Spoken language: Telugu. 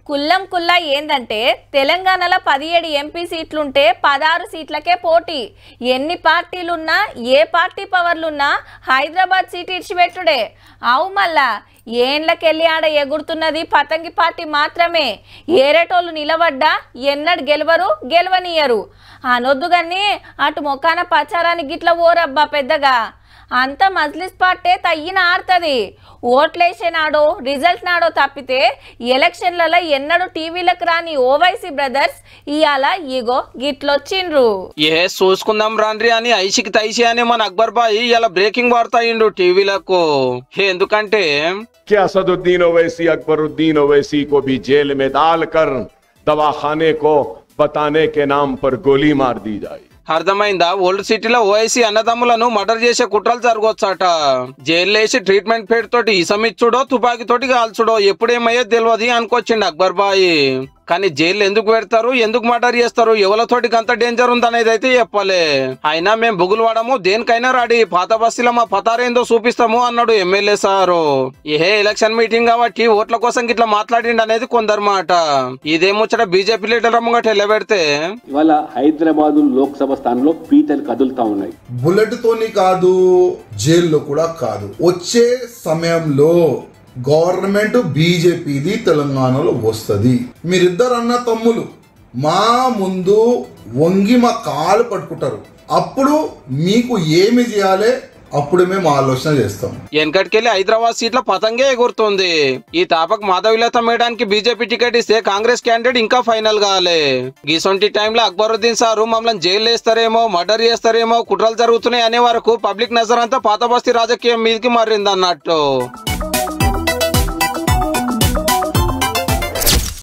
కుల్లం కుల్లా ఏందంటే తెలంగాణలో 17 ఎంపీ సీట్లుంటే 16 సీట్లకే పోటీ. ఎన్ని పార్టీలున్నా ఏ పార్టీ పవర్లున్నా హైదరాబాద్ సీట్ ఇచ్చిపెట్టుడే. అవు మళ్ళా ఏండ్లకెళ్ళి ఆడ ఎగురుతున్నది పతంగి పార్టీ మాత్రమే. ఏరేటోళ్ళు నిలబడ్డా ఎన్నడు గెలవనియరు అనొద్దు గాని అటు మొకాన ప్రచారానికి గిట్ల ఓరబ్బా పెద్దగా. అంత మజ్లిస్ పార్టీ తయ్యిన ఆడుతుంది. ఓట్లేసే నాడో రిజల్ట్ నాడో తప్పితే ఎలక్షన్లలో ఎన్నడూ టీవీలకు రాని ఓవైసీ బ్రదర్స్ ఇయాల ఇగో గిట్లొచ్చిండ్రు. చూసుకుందాం రాండ్రి అని ఐసికి తైసి అని మన అక్బర్ బాయ్ ఇలా బ్రేకింగ్ వార్తాయిండు టీవీలకు. ఎందుకంటే असदुद्दीन ओवैसी अकबरुद्दीन ओवैसी को भी जेल में डालकर दवाखाने को बताने के नाम पर गोली मार दी जाए. అర్థమైందా? ఓల్డ్ సిటీలో ఓఐసీ అన్నదమ్ములను మర్డర్ చేసే కుట్రలు జరగవచ్చట. జైలు వేసి ట్రీట్మెంట్ పేరుతోటి ఇసమిచ్చుడో తుపాకీ తోటి కాల్చుడో ఎప్పుడేమయ్యో తెలియదు అనుకొచ్చిండు అక్బర్ బాయ్. కానీ జైలు ఎందుకు పెడతారు, ఎందుకు మర్డర్ చేస్తారు, ఎవరితోటి అంత డేంజర్ ఉందనేది అయితే చెప్పలే. అయినా మేము బుగులు వాడము, దేనికైనా రాడి, పాత బస్తీలో మా పతారేందో చూపిస్తాము అన్నాడు ఎమ్మెల్యే సారు. ఎలక్షన్ మీటింగ్ కాబట్టి ఓట్ల కోసం గిట్లా మాట్లాడిండు అనేది కొందరు మాట. ఇదేమొచ్చట బీజేపీ లీడర్ ముంగట ఎల్లబెడితే ఇవాళ హైదరాబాద్ లోక్సభ స్థానంలో పీటలు కదులుతా ఉన్నాయి. బుల్లెట్ తోని కాదు, జైల్లో కూడా కాదు. వచ్చే సమయంలో గవర్నమెంట్ బీజేపీది తెలంగాణలో వస్తుంది. మీరిద్దరు అన్న తమ్ములు మా ముందు వంగి మా కాలు పట్టుకుంటారు. అప్పుడు మీకు ఏమి చేయాలి అప్పుడు మేము ఆలోచన చేస్తాం. వెనకటికెళ్ళి హైదరాబాద్ సీట్ల పతంగే ఎగురుతుంది. ఈ తాపక్ మాధవిలత మేడానికి బీజేపీ టికెట్ ఇస్తే కాంగ్రెస్ క్యాండిడేట్ ఇంకా ఫైనల్ కాలే. గీసొంటి టైంలో అక్బరుద్దీన్ సారు మమ్మల్ని జైలు వేస్తారేమో, మర్డర్ చేస్తారేమో, కుట్రలు జరుగుతున్నాయి అనే వరకు పబ్లిక్ నజర్ అంతా పాత బస్తీ రాజకీయం మీదకి మారింది అన్నట్టు.